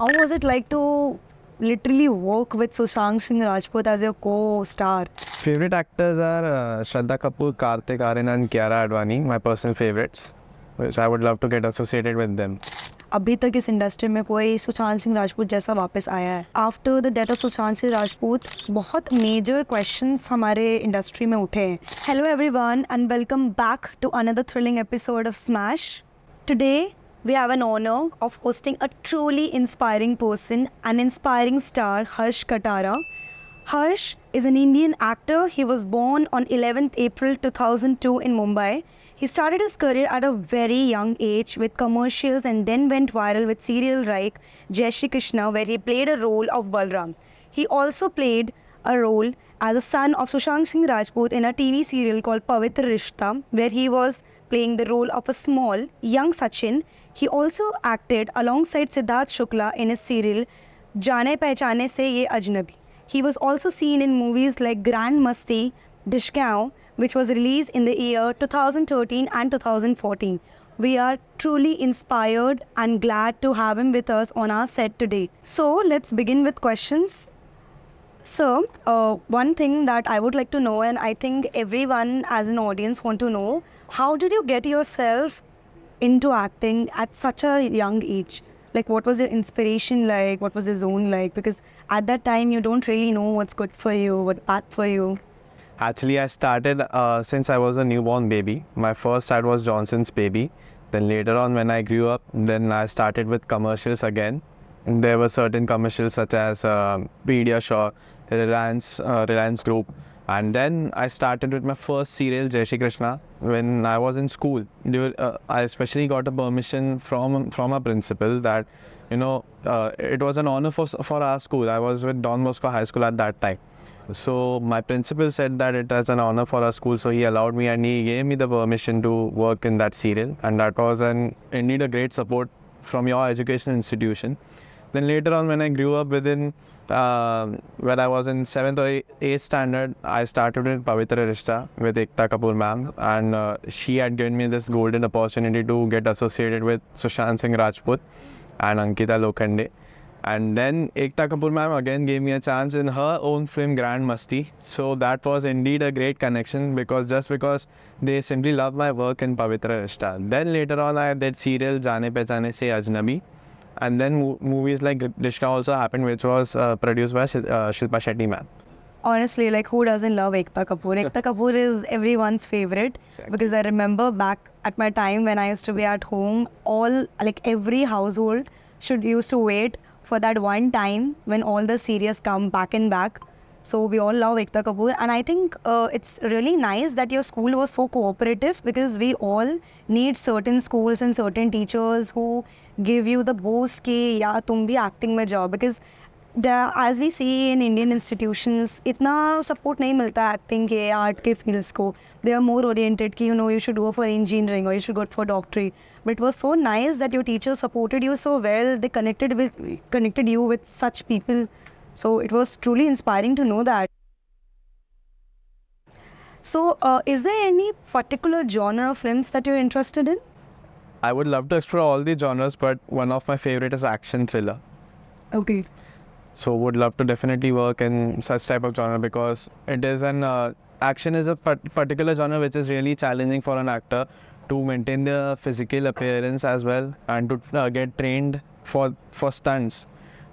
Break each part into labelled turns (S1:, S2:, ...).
S1: How was it like to literally work with Sushant Singh Rajput as your co-star?
S2: Favorite actors are Shraddha Kapoor, Kartik Aaryan and Kiara Advani, my personal favorites, which I would love to get associated with them.
S1: अभी तक इस industry में कोई सुशांत सिंह राजपूत जैसा वापस आया है. After the death of Sushant Singh Rajput बहुत मेजर क्वेश्चंस हमारे इंडस्ट्री में उठे हैं. Hello everyone and welcome back to another thrilling episode of Smash. Today we have an honor of hosting a truly inspiring person, an inspiring star, Harsh Katara. Harsh is an Indian actor. He was born on 11th April 2002 in Mumbai. He started his career at a very young age with commercials and then went viral with serial like Jai Shri Krishna, where he played a role of Balram. He also played a role as a son of Sushant Singh Rajput in a TV serial called Pavitra Rishta, where he was playing the role of a small, young Sachin. He also acted alongside Siddharth Shukla in his serial Jaane Pehchane Se Ye Ajnabi. He was also seen in movies like Grand Masti, Dishkau, which was released in the year 2013 and 2014. We are truly inspired and glad to have him with us on our set today. So let's begin with questions. Sir, one thing that I would like to know, and I think everyone as an audience want to know, how did you get yourself into acting at such a young age? Like, what was your inspiration like? What was your zone like? Because at that time, you don't really know what's good for you, what's bad for you.
S2: Actually, I started since I was a newborn baby. My first ad was Johnson's Baby. Then later on, when I grew up, then I started with commercials again. And there were certain commercials such as Pediasure, Reliance Group. And then I started with my first serial, Jai Shri Krishna, when I was in school. I especially got a permission from a principal that, it was an honor for our school. I was with Don Bosco High School at that time. So my principal said that it was an honor for our school, so he allowed me and he gave me the permission to work in that serial. And that was indeed a great support from your education institution. Then later on, when I grew up when I was in 7th or 8th standard, I started with Pavitra Rishta with Ekta Kapoor ma'am, and she had given me this golden opportunity to get associated with Sushant Singh Rajput and Ankita Lokhande. And then Ekta Kapoor ma'am again gave me a chance in her own film Grand Masti. So that was indeed a great connection because they simply loved my work in Pavitra Rishta. Then later on I did serial Jaane Pehchane Se Ajnabi. And then movies like Dishka also happened, which was produced by Shilpa Shetty ma'am.
S1: Honestly, like, who doesn't love Ekta Kapoor? Ekta Kapoor is everyone's favorite.
S2: Exactly.
S1: Because I remember back at my time when I used to be at home, every household used to wait for that one time when all the series come back and back. So we all love Ekta Kapoor, and I think it's really nice that your school was so cooperative, because we all need certain schools and certain teachers who give you the boost कि या तुम भी acting में जाओ, because as we see in Indian institutions इतना support नहीं मिलता acting के art के fields को. They are more oriented कि you should go for engineering or you should go for doctorate. But it was so nice that your teachers supported you so well. They connected you with such people. So it was truly inspiring to know that. So is there any particular genre of films that you're interested in?
S2: I would love to explore all the genres, but one of my favorite is action thriller.
S1: Okay.
S2: So would love to definitely work in such type of genre because it is action is a particular genre which is really challenging for an actor to maintain their physical appearance as well and to get trained for stunts.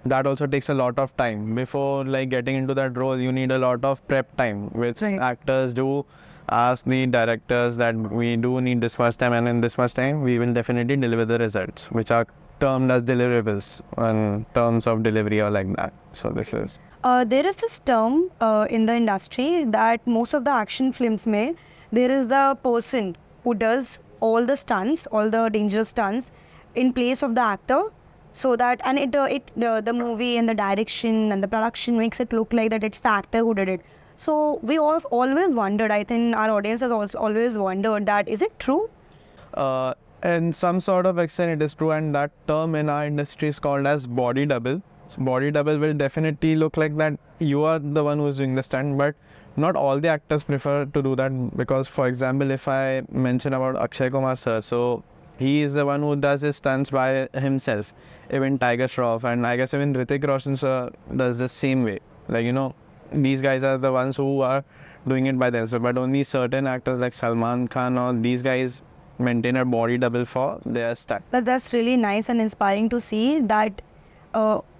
S2: That also takes a lot of time. Before getting into that role, you need a lot of prep time, which actors do ask the directors that we do need this much time, and in this much time we will definitely deliver the results, which are termed as deliverables in terms of delivery or like that. So this is...
S1: there is this term in the industry that most of the action films mein, there is the person who does all the stunts, all the dangerous stunts in place of the actor. So that, and the movie and the direction and the production makes it look like that it's the actor who did it. So we all always wondered, I think our audience has also always wondered that, is it true?
S2: In some sort of extent it is true, and that term in our industry is called as body double. So body double will definitely look like that you are the one who is doing the stunt, but not all the actors prefer to do that because, for example, if I mention about Akshay Kumar sir, so he is the one who does his stunts by himself. Even Tiger Shroff and I guess even Hrithik Roshan sir does the same way. Like, you know, these guys are the ones who are doing it by themselves. But only certain actors like Salman Khan or these guys maintain a body double for their stunt.
S1: That's really nice and inspiring to see that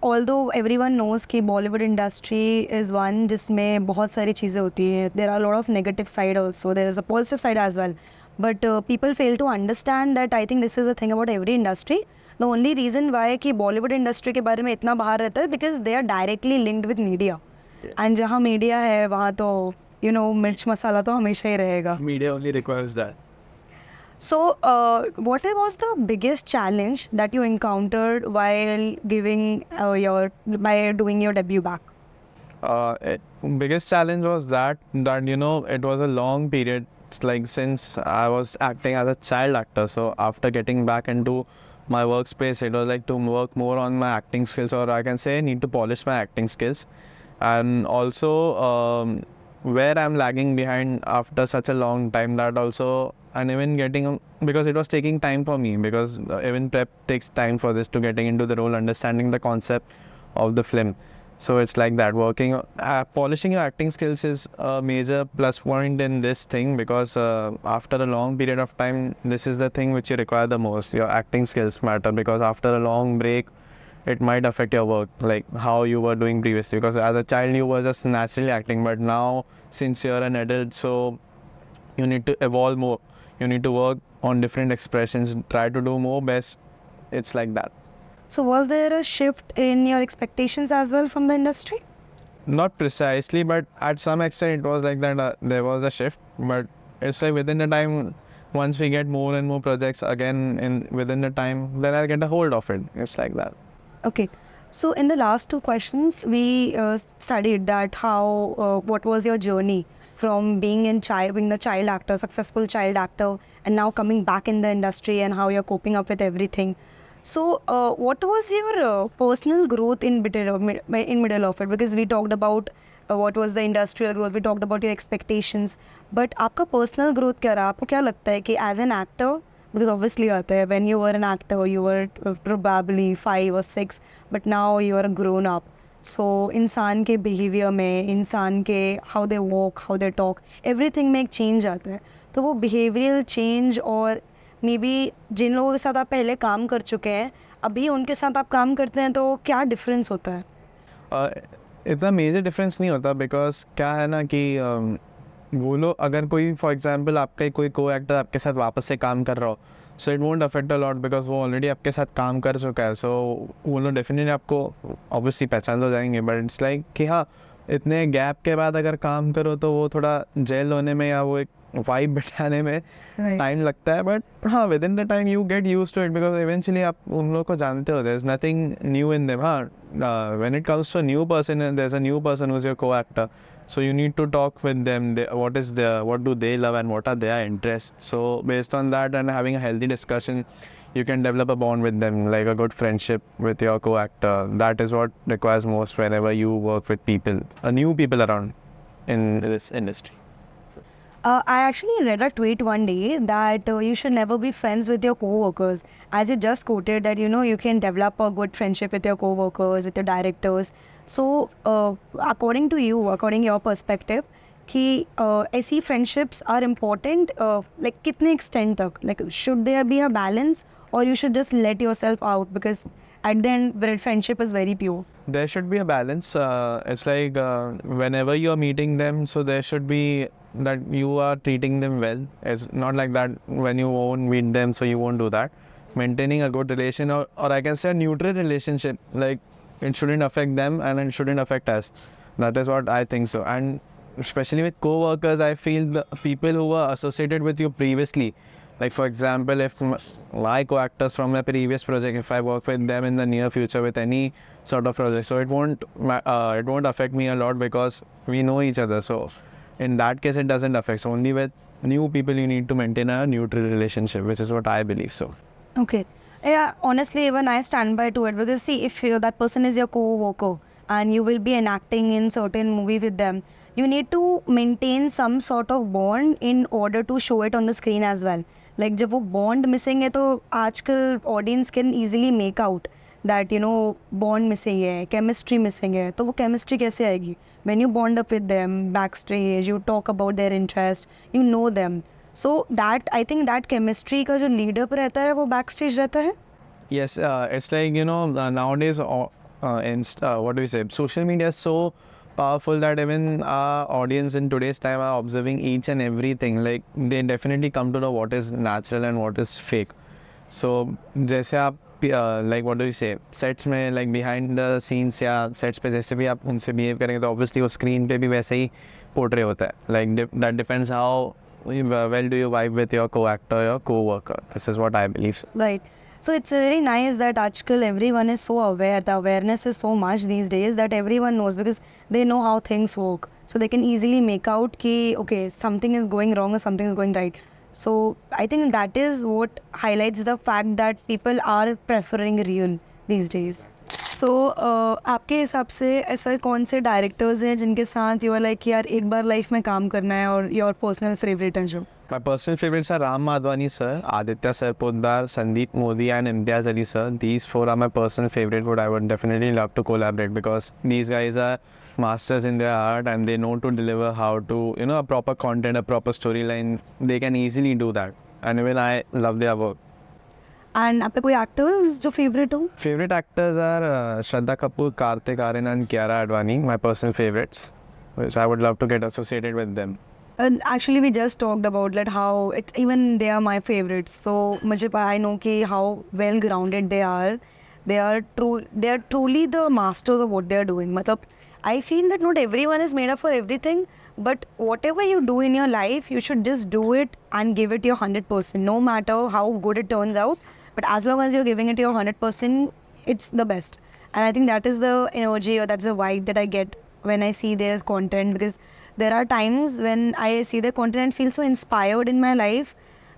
S1: although everyone knows कि Bollywood industry is one जिसमें बहुत सारी चीज़ें होती हैं, there are a lot of negative side also, there is a positive side as well, but people fail to understand that. I think this is the thing about every industry. The only reason why कि Bollywood industry के बारे में इतना बाहर रहता है because they are directly linked with media, and जहाँ media है वहाँ तो you know मिर्च मसाला तो हमेशा ही रहेगा.
S2: Media only requires that.
S1: So, what was the biggest challenge that you encountered while by doing your debut back?
S2: Biggest challenge was that you know, it was a long period. It's like since I was acting as a child actor, so after getting back into my workspace, it was like to work more on my acting skills, or I can say need to polish my acting skills, and also where I'm lagging behind after such a long time, that also, and even getting, because it was taking time for me, because even prep takes time for this, to getting into the role, understanding the concept of the film. So it's like that, working, polishing your acting skills is a major plus point in this thing, because after a long period of time, this is the thing which you require the most. Your acting skills matter, because after a long break, it might affect your work, like how you were doing previously, because as a child you were just naturally acting, but now since you're an adult, so you need to evolve more, you need to work on different expressions, try to do more best. It's like that.
S1: So was there a shift in your expectations as well from the industry?
S2: Not precisely, but at some extent it was like that. There was a shift, but it's like within the time, once we get more and more projects again within the time, then I'll get a hold of it. It's like that.
S1: Okay, so in the last two questions, we studied that how, what was your journey from being a child actor, successful child actor, and now coming back in the industry, and how you're coping up with everything. So, what was your personal growth in middle of it? Because we talked about what was the industrial growth, we talked about your expectations, but आपका personal growth क्या रहा? आपको क्या लगता है कि as an actor, because obviously आता है, when you were an actor, you were probably 5 or 6, but now you are a grown up. So इंसान के behavior में, इंसान के how they walk, how they talk, everything में एक change आता है. तो वो behavioral change, और मे बी जिन लोगों के साथ आप पहले काम कर चुके हैं, अभी उनके साथ आप काम करते हैं, तो क्या डिफरेंस होता है?
S2: इतना मेजर डिफरेंस नहीं होता, बिकॉज क्या है ना कि वो लोग, अगर कोई फॉर एग्जांपल आपका कोई को एक्टर आपके साथ वापस से काम कर रहा हो, so it won't affect a lot, because वो ऑलरेडी आपके साथ काम कर चुका है. सो वो लोग डेफिनेटली आपको ऑब्वियसली पहचान तो जाएंगे, बट इट्स लाइक कि हाँ, इतने गैप के बाद अगर काम करो तो वो थोड़ा जेल होने में या वो एक वाइब बिठाने में टाइम लगता है. बट हाँ, within the time you get use to it, because eventually आप उन लोगों को जानते हो. There is nothing new in them. हाँ, when it comes to new person, there is a new person who is your coactor, so you need to talk with them. What do they love and what are their interests? So based on that and having a healthy discussion, you can develop a bond with them, like a good friendship with your co-actor. That is what requires most whenever you work with people, new people around in this industry.
S1: I actually read a tweet one day that you should never be friends with your co-workers. As you just quoted that, you know, you can develop a good friendship with your co-workers, with your directors. So, according to you, according your perspective, कि ऐसी friendships are important, like कितने extent तक? Like, should there be a balance, or you should just let yourself out, because at the end, friendship is very pure?
S2: There should be a balance. It's like whenever you're meeting them, so there should be that you are treating them well. It's not like that when you won't meet them, so you won't do that. Maintaining a good relation, or I can say a neutral relationship, like it shouldn't affect them and it shouldn't affect us. That is what I think so. And especially with co-workers, I feel the people who were associated with you previously, like for example, if my co-actors from my previous project, if I work with them in the near future with any sort of project, so it won't affect me a lot, because we know each other. So in that case, it doesn't affect. So only with new people, you need to maintain a neutral relationship, which is what I believe so.
S1: Okay. Yeah, honestly, even I stand by to it, because see, if that person is your co-worker and you will be enacting in certain movie with them, you need to maintain some sort of bond in order to show it on the screen as well. Like जब वो bond missing है तो आजकल audience can easily make out that you know bond missing है, chemistry missing है. तो वो chemistry कैसे आएगी? When you bond up with them back stage, you talk about their interest, you know them. So that I think that chemistry का जो लीडअप रहता है वो बैक स्टेज रहता है.
S2: Yes, it's like, nowadays, what do we say? Social media is so powerful that even our audience in today's time are observing each and everything. Like, they definitely come to know what is natural and what is fake. So, जैसे आप like what do you say? Sets में like behind the scenes या sets पे जैसे भी आप उनसे behave करेंगे तो obviously वो screen पे भी वैसे ही portray होता है. Like that depends how well do you vibe with your co-actor, your co-worker. This is what I believe.
S1: Right. So it's really nice that आजकल everyone is so aware. The awareness is so much these days that everyone knows because they know how things work. So they can easily make out कि okay, something is going wrong or something is going right. So I think that is what highlights the fact that people are preferring real these days. So आपके हिसाब से ऐसा कौन से directors हैं जिनके साथ यू आर लाइक यार एक बार लाइफ में काम करना है और योर पर्सनल फेवरेट हैं जो?
S2: My personal favorites are Ram Madhwani sir, Aditya sir Poddar, Sandeep Modi and Imtiaz Ali sir. These four are my personal favorite who I would definitely love to collaborate because these guys are masters in their art and they know to deliver how to, a proper content, a proper storyline. They can easily do that. And even I love their work.
S1: And आप पे कोई actors जो favourite हो?
S2: Favorite actors are Shraddha Kapoor, Kartik Aaryan and Kiara Advani, my personal favorites, which I would love to get associated with them.
S1: And actually we just talked about that how it even they are my favorites. So मुझे I know कि how well grounded they are. They are truly the masters of what they are doing. मतलब I feel that not everyone is made up for everything, but whatever you do in your life, you should just do it and give it your 100%, no matter how good it turns out. But as long as you're giving it your 100%, it's the best. And I think that is the energy or that's the vibe that I get when I see their content, because there are times when I see their content and feel so inspired in my life.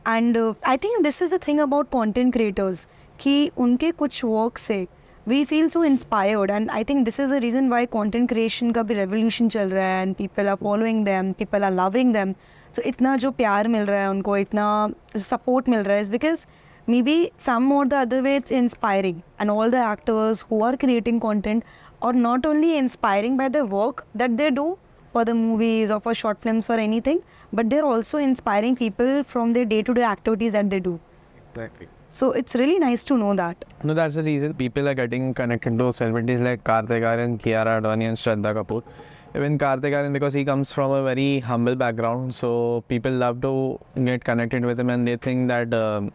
S1: And I think this is the thing about content creators, कि उनके कुछ work से we feel so inspired, and I think this is the reason why content creation का भी revolution चल रहा है and people are following them, people are loving them. So इतना जो प्यार मिल रहा है उनको, इतना support मिल रहा है is because maybe some or the other way it's inspiring, and all the actors who are creating content are not only inspiring by the work that they do for the movies or for short films or anything, but they're also inspiring people from their day-to-day activities that they do.
S2: Exactly.
S1: So it's really nice to know that.
S2: No, that's the reason people are getting connected to celebrities like Kartik Aaryan, Kiara Advani and Shraddha Kapoor. Even Kartik Aaryan, because he comes from a very humble background, so people love to get connected with him and they think that,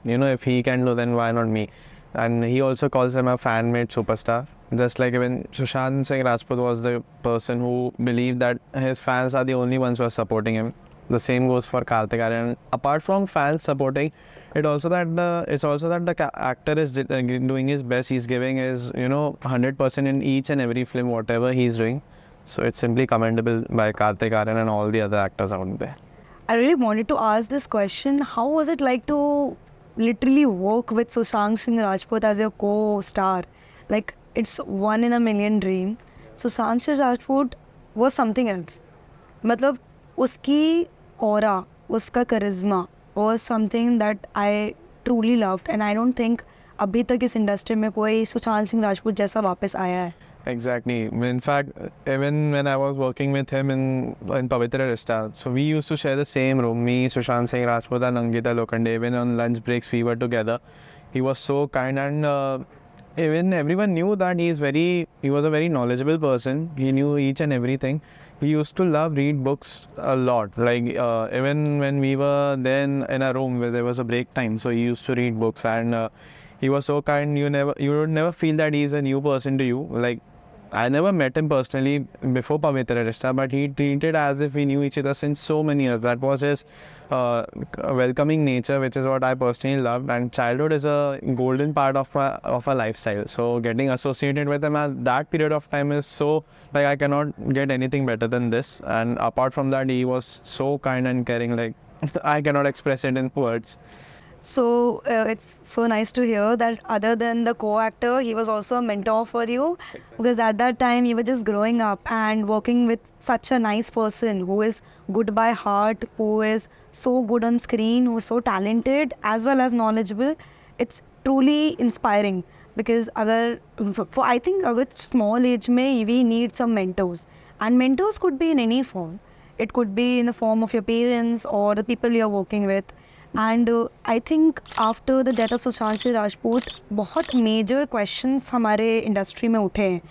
S2: if he can do, then why not me? And he also calls him a fan-made superstar. Just like even Sushant Singh Rajput was the person who believed that his fans are the only ones who are supporting him. The same goes for Kartik Aaryan. Apart from fans supporting, it's also that the actor is doing his best. He's giving his 100% in each and every film, whatever he's doing. So it's simply commendable by Kartik Aaryan and all the other actors out there.
S1: I really wanted to ask this question. How was it like to literally work with Sushant Singh Rajput as your co-star? Like, it's one in a million dream. Sushant Singh Rajput was something else. मतलब उसकी aura, उसका charisma was something that I truly loved, and I don't think अभी तक इस industry में कोई सुशांत सिंह राजपूत जैसा वापस आया है.
S2: Exactly. In fact, even when I was working with him in Pavitra Restaurant, so we used to share the same room. Me, Sushant Singh Rajput and Ankita Lokhande. Even on lunch breaks, we were together. He was so kind, and even everyone knew that he was a very knowledgeable person. He knew each and everything. He used to love read books a lot. Like even when we were then in a room where there was a break time, so he used to read books, and he was so kind. You would never feel that he's a new person to you. Like, I never met him personally before Pavitra Rishta, but he treated as if we knew each other since so many years. That was his welcoming nature, which is what I personally loved. And childhood is a golden part of a lifestyle. So getting associated with him at that period of time is so, like, I cannot get anything better than this. And apart from that, he was so kind and caring, like I cannot express it in words.
S1: So it's so nice to hear that other than the co-actor, he was also a mentor for you. Because at that time you were just growing up and working with such a nice person who is good by heart, who is so good on screen, who is so talented as well as knowledgeable. It's truly inspiring because for I think agar small age mein we need some mentors, and mentors could be in any form. It could be in the form of your parents or the people you're working with. And I think after the death of Sushant Singh Rajput बहुत major questions हमारे industry में उठे हैं.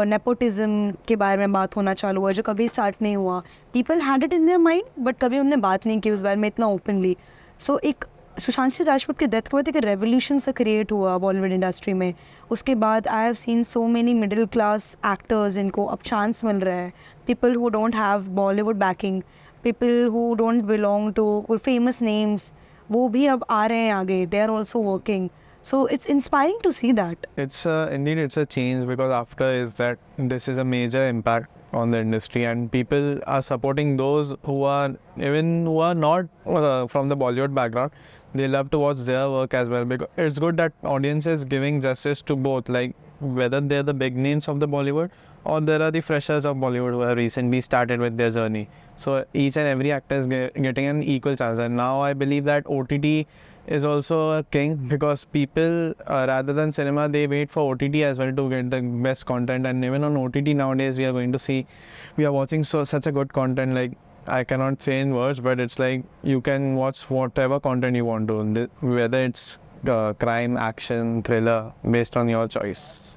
S1: Nepotism के बारे में बात होना चालू हुआ जो कभी स्टार्ट नहीं हुआ. People had it in their mind but कभी उन्होंने बात नहीं की उस बारे में इतना ओपनली. सो एक सुशांत सिंह राजपूत की डेथ के बाद एक रेवोल्यूशन सा क्रिएट हुआ बॉलीवुड इंडस्ट्री में. उसके बाद I have seen so many middle class actors जिनको अब चांस मिल रहा है. People who don't have Bollywood backing, people who don't belong to famous names, वो भी अब आ रहे हैं आगे. They are also working. So it's inspiring to see that.
S2: Indeed it's a change, because after is that this is a major impact on the industry, and people are supporting those who are not from the Bollywood background. They love to watch their work as well, because it's good that audience is giving justice to both, like whether they're the big names of the Bollywood or there are the freshers of Bollywood who have recently started with their journey. So each and every actor is getting an equal chance, and now I believe that OTT is also a king, because people rather than cinema, they wait for OTT as well to get the best content. And even on OTT nowadays we are watching such a good content, like I cannot say in words, but it's like you can watch whatever content you want to, whether it's crime, action, thriller, based on your choice.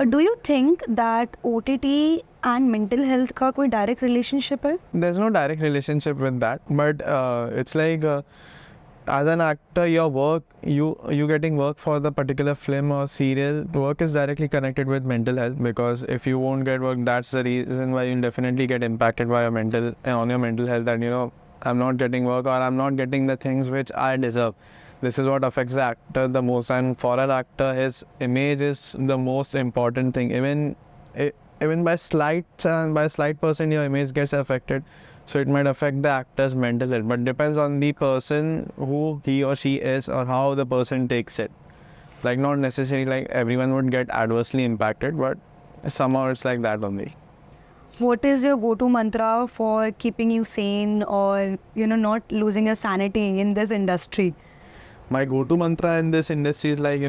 S1: Do you think that OTT and mental health का कोई direct relationship है?
S2: There's no direct relationship with that, but it's like as an actor, your work, you getting work for the particular film or serial, work is directly connected with mental health, because if you won't get work, that's the reason why you'll definitely get impacted by your mental health, that I'm not getting work, or I'm not getting the things which I deserve. This is what affects the actor the most, and for an actor, his image is the most important thing. Even by slight percent, your image gets affected. So it might affect the actor's mental health, but depends on the person who he or she is, or how the person takes it. Like not necessarily like everyone would get adversely impacted, but somehow it's like that only.
S1: What is your go-to mantra for keeping you sane or not losing your sanity in this industry?
S2: My go-to mantra in this industry is like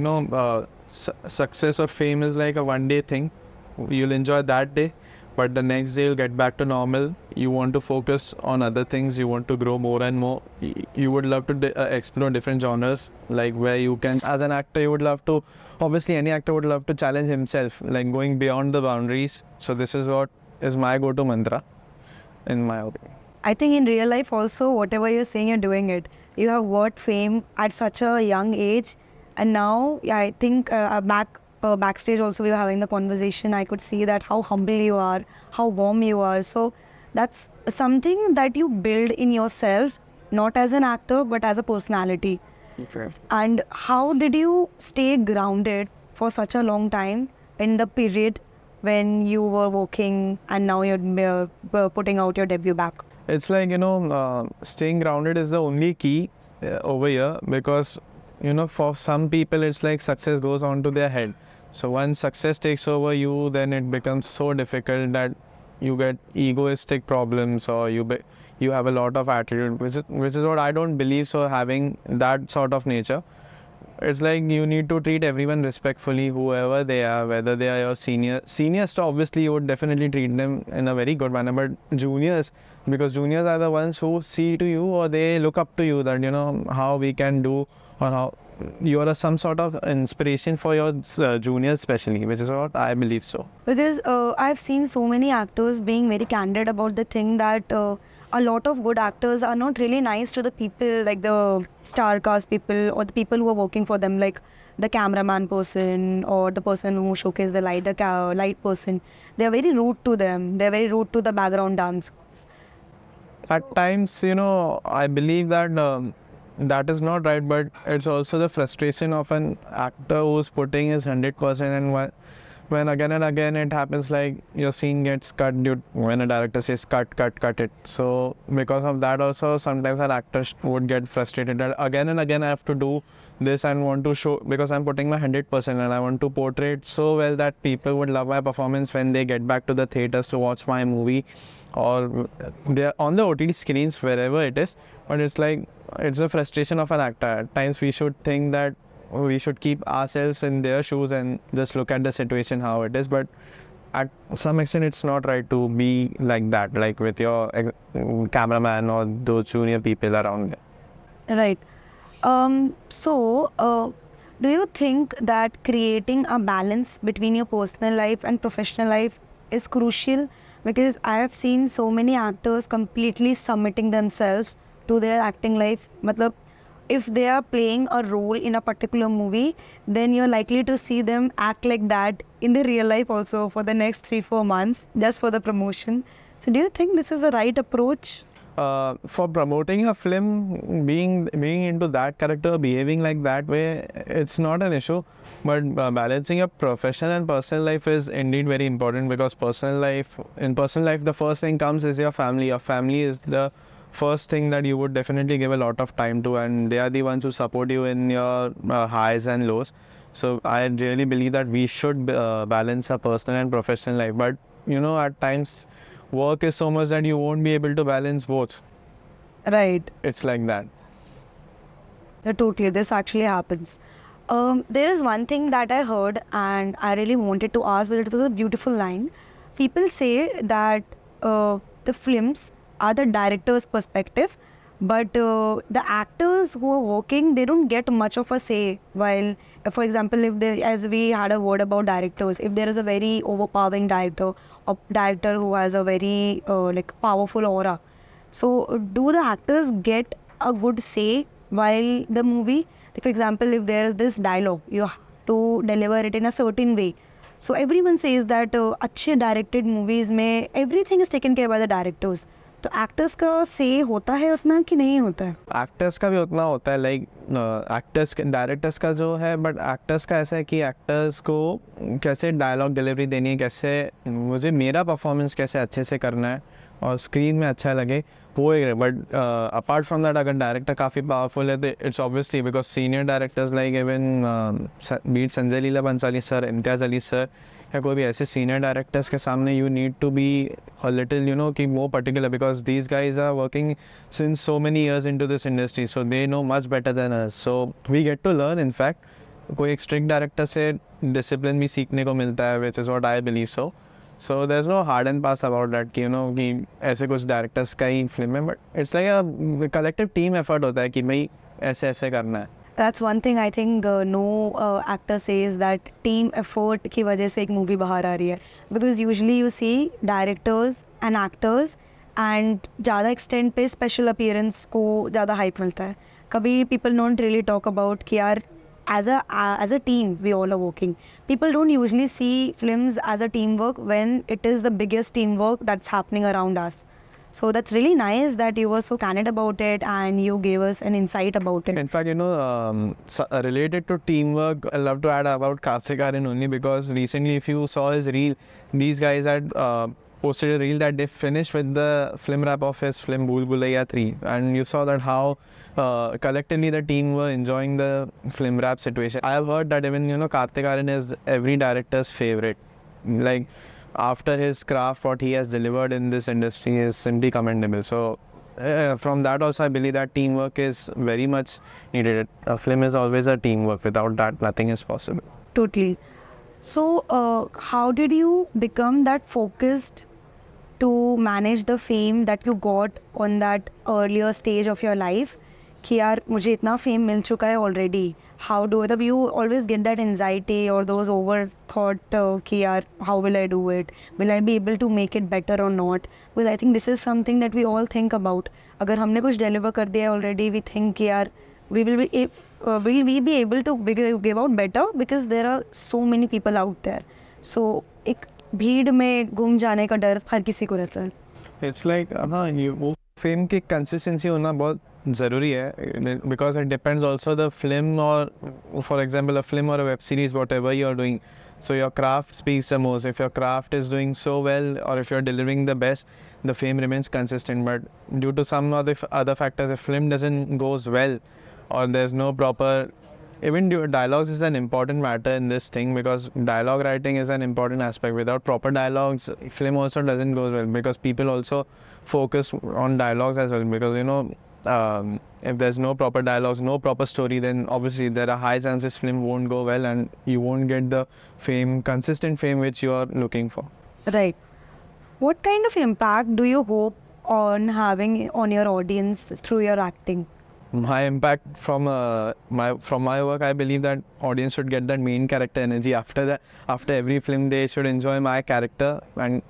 S2: success or fame is like a one-day thing. You'll enjoy that day, but the next day you'll get back to normal. You want to focus on other things. You want to grow more and more. You would love to explore different genres, like where you can, as an actor, you would love to, obviously any actor would love to challenge himself, like going beyond the boundaries. So this is what is my go-to mantra, in my opinion.
S1: I think in real life also, whatever you're saying, you're doing it. You have got fame at such a young age, and now I think backstage also we were having the conversation. I could see that how humble you are, how warm you are. So that's something that you build in yourself, not as an actor but as a personality.
S2: Okay.
S1: And how did you stay grounded for such a long time in the period when you were working and now you're putting out your debut back?
S2: It's like, staying grounded is the only key over here, because, for some people it's like success goes onto their head. So once success takes over you, then it becomes so difficult that you get egoistic problems, or you have a lot of attitude, which is what I don't believe. So having that sort of nature, it's like you need to treat everyone respectfully, whoever they are, whether they are your seniors, obviously you would definitely treat them in a very good manner, but juniors, because juniors are the ones who see to you, or they look up to you, that how we can do, or how you are some sort of inspiration for your juniors especially, which is what I believe so.
S1: Because I've seen so many actors being very candid about the thing that a lot of good actors are not really nice to the people, like the star cast people or the people who are working for them, like the cameraman person or the person who showcases the light, the light person. They are very rude to them. They are very rude to the background dancers.
S2: At times, I believe that that is not right, but it's also the frustration of an actor who's putting his 100% and when again and again it happens, like your scene gets cut when a director says cut it. So because of that also, sometimes an actor would get frustrated that again and again I have to do this and want to show, because I'm putting my 100% and I want to portray it so well that people would love my performance when they get back to the theaters to watch my movie, or they're on the OTT screens, wherever it is. But it's like, it's a frustration of an actor. At times we should think that we should keep ourselves in their shoes and just look at the situation how it is. But at some extent it's not right to be like that, like with your cameraman or those junior people around there.
S1: Right. Do you think that creating a balance between your personal life and professional life is crucial? Because I have seen so many actors completely submitting themselves to their acting life. Matlab, if they are playing a role in a particular movie, then you're likely to see them act like that in the real life also for the next 3-4 months, just for the promotion. So do you think this is the right approach?
S2: For promoting a film, being into that character, behaving like that way, it's not an issue. But balancing a professional and personal life is indeed very important, because in personal life, the first thing comes is your family. Your family is the first thing that you would definitely give a lot of time to, and they are the ones who support you in your highs and lows. So I really believe that we should balance our personal and professional life. But at times work is so much that you won't be able to balance both.
S1: Right.
S2: It's like that.
S1: Totally, this actually happens. There is one thing that I heard and I really wanted to ask, but it was a beautiful line. People say that the films are the director's perspective, but the actors who are working, they don't get much of a say. While, for example, as we had a word about directors, if there is a very overpowering director, or director who has a very powerful aura, so do the actors get a good say while the movie? Like, for example, if there is this dialogue, you have to deliver it in a certain way. So everyone says that अच्छे directed movies में everything is taken care by the directors. तो actors का से होता है उतना कि नहीं होता है?
S2: एक्टर्स का भी उतना होता है, लाइक एक्टर्स डायरेक्टर्स का जो है, बट एक्टर्स का ऐसा है कि एक्टर्स को कैसे डायलॉग डिलीवरी देनी है, कैसे मुझे मेरा परफॉर्मेंस कैसे अच्छे से करना है और स्क्रीन में अच्छा लगे, वो एक। बट अपार्ट फ्रॉम दैट, अगर डायरेक्टर काफ़ी पावरफुल है तो it's obviously because senior directors like even beat Sanjay Leela Bhansali sir, Imtiaz Ali sir, या कोई भी ऐसे सीनियर डायरेक्टर्स के सामने you need to be a little कि more particular, because these guys are working since so many years into this industry, so they know much better than us, so we get to learn. In fact कोई एक strict director से discipline भी सीखने को मिलता है, which is what I believe so. So there is no hard and fast about that कि कि ऐसे कुछ डायरेक्टर्स का ही फिल्म है, but it's like a collective team effort होता है कि भाई ऐसे ऐसे करना है।
S1: That's one thing I think no actor says, that team effort की वजह से एक movie बाहर आ रही है, because usually you see directors and actors and ज़्यादा extent पे special appearance को ज़्यादा hype मिलता है। कभी people don't really talk about कि यार as a team we all are working. People don't usually see films as a teamwork when it is the biggest teamwork that's happening around us. So that's really nice that you were so candid about it and you gave us an insight about it.
S2: In fact, related to teamwork, I love to add about Karthik Aaryan only, because recently, if you saw his reel, these guys had posted a reel that they finished with the film wrap of his film Bhool Bhulaiya 3, and you saw that how collectively the team were enjoying the film wrap situation. I have heard that even Karthik Aaryan is every director's favorite. Like, after his craft, what he has delivered in this industry is simply commendable. So from that also, I believe that teamwork is very much needed. A film is always a teamwork. Without that, nothing is possible.
S1: Totally. So how did you become that focused to manage the fame that you got on that earlier stage of your life? कि यार मुझे इतना fame मिल चुका है already, how do, मतलब you always get that anxiety और those over thought कि यार how will I do it, will I be able to make it better और not, because I think this is something that we all think about. अगर हमने कुछ deliver कर दिया है ऑलरेडी, वी थिंक कि यार will we be able to give out better, because there are so many people out there. So एक भीड़ में गुम जाने का डर हर किसी को रहता है।
S2: It's like वो फेम की कंसिस्टेंसी होना बहुत ज़रूरी है, because it depends also the film, और फॉर एग्जाम्पल अ फिल्म और a web series, whatever you are doing, So your craft speaks the most. If your craft is doing so well, or if you're delivering the best, the fame remains consistent. But due to some other factors, if film doesn't goes well, or there's no proper, even dialogues is an important matter in this thing, because dialogue writing is an important aspect. Without proper dialogues, film also doesn't go well, because people also focus on dialogues as well, because if there's no proper dialogues, no proper story, then obviously there are high chances film won't go well and you won't get the consistent fame which you are looking for.
S1: Right. What kind of impact do you hope on having on your audience through your acting?
S2: My impact from my work, I believe that audience should get that main character energy. After every film, they should enjoy my character, and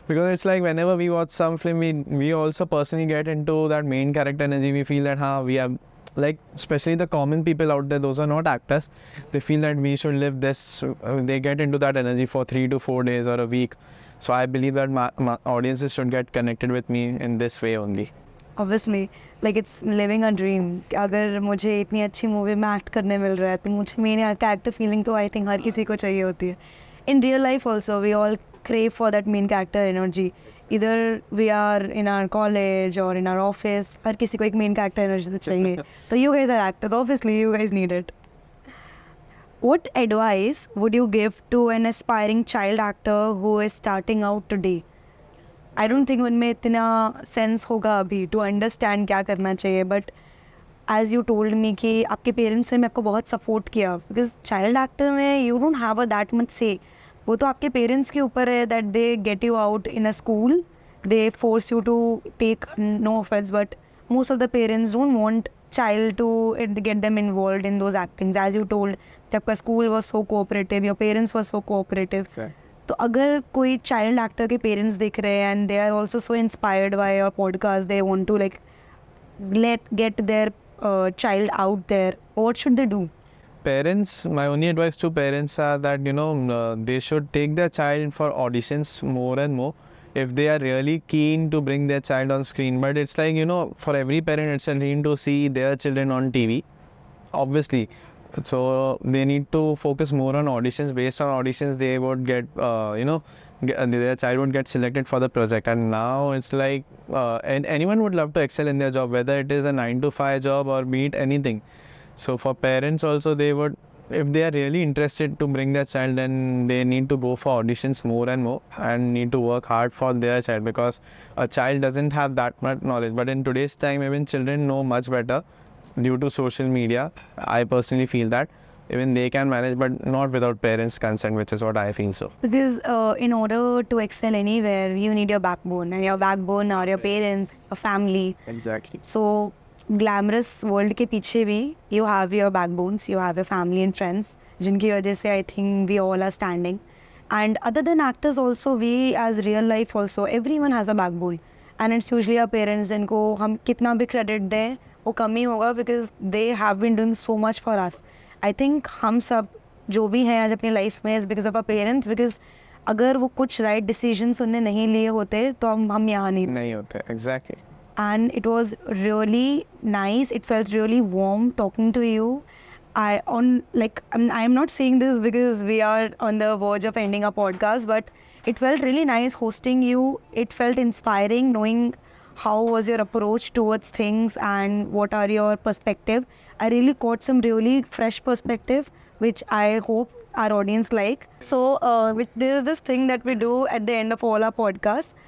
S2: because it's like whenever we watch some film, we also personally get into that main character energy. We feel that we have, like, especially the common people out there, those are not actors, they feel that we should live this. They get into that energy for 3 to 4 days or a week. So I believe that my audiences should get connected with me in this way only.
S1: Obviously, like it's living a dream. अगर मुझे इतनी अच्छी movie में act करने मिल रहा है तो मुझे मेन कैरेक्टर फीलिंग तो आई थिंक हर किसी को चाहिए होती है. In real life also, we all crave for that main character energy. Either we are in our college or in our office, हर किसी को एक main character energy तो चाहिए. So you guys are actors, obviously you guys need it. What advice would you give to an aspiring child actor who is starting out today? I don't think उनमें इतना sense होगा अभी to understand क्या करना चाहिए, but as you told me कि आपके parents ने आपको बहुत सपोर्ट किया, बिकॉज चाइल्ड एक्टर में you don't have a that much say. वो तो आपके पेरेंट्स के ऊपर है that they get you out in a school, they force you to take, no offence, but most of the parents don't want child to get them involved in those actings. As you told, आपका school was so cooperative, your parents were so cooperative.
S2: Sure.
S1: तो अगर कोई child actor के parents दिख रहे हैं and they are also so inspired by your podcast, they want to like get their child out there, what should they do?
S2: Parents, my only advice to parents are that they should take their child for auditions more and more if they are really keen to bring their child on screen. But it's like, for every parent it's a dream to see their children on TV, obviously. So they need to focus more on auditions. Based on auditions, they would get, their child would get selected for the project. And now it's like, and anyone would love to excel in their job, whether it is a 9 to 5 job or be it anything. So for parents also, they would, if they are really interested to bring their child, then they need to go for auditions more and more and need to work hard for their child, because a child doesn't have that much knowledge. But in today's time, even children know much better due to social media. I personally feel that even they can manage, but not without parents' consent, which is what I feel so.
S1: Because in order to excel anywhere, you need your backbone, and your backbone are your parents, your family.
S2: Exactly.
S1: So glamorous world के पीछे भी you have your backbones, you have your family and friends, जिनकी वजह से I think we all are standing. And other than actors also, we as real life also, every one has a backbone, and it's usually our parents, जिनको हम कितना भी credit दें वो कम ही होगा, because they have been doing so much for us. I think हम सब जो भी हैं आज अपनी लाइफ में is because of our parents, because अगर वो कुछ राइट डिसीजंस उन्हें नहीं लिए होते तो हम यहाँ नहीं
S2: होते. Exactly.
S1: And it was really nice. It felt really warm talking to you. I'm not saying this because we are on the verge of ending our podcast, but it felt really nice hosting you. It felt inspiring knowing how was your approach towards things and what are your perspective. I really caught some really fresh perspective, which I hope our audience like. So there is this thing that we do at the end of all our podcasts.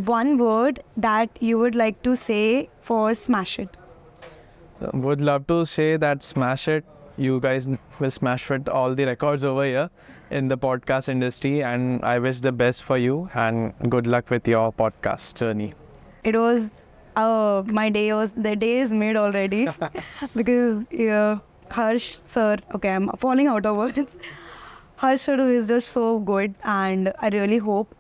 S1: One word that you would like to say for Smash It.
S2: Would love to say that Smash It. You guys will smash it all the records over here in the podcast industry, and I wish the best for you and good luck with your podcast journey.
S1: It was the day is made already because Harsh sir, okay, I'm falling out of words. Harsh sir is just so good, and I really hope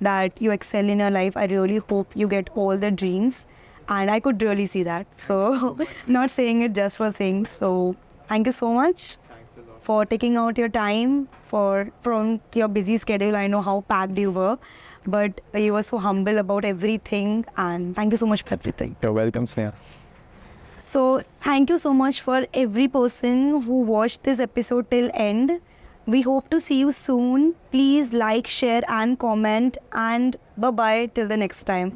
S1: that you excel in your life. I really hope you get all the dreams, and I could really see that. So not saying it just for saying. So thank you so much.
S2: Thanks a lot
S1: for taking out your time from your busy schedule. I know how packed you were, but you were so humble about everything, and thank you so much for everything.
S2: You're welcome, Sneha.
S1: So thank you so much for every person who watched this episode till end. We hope to see you soon. Please like, share and comment, and bye bye till the next time.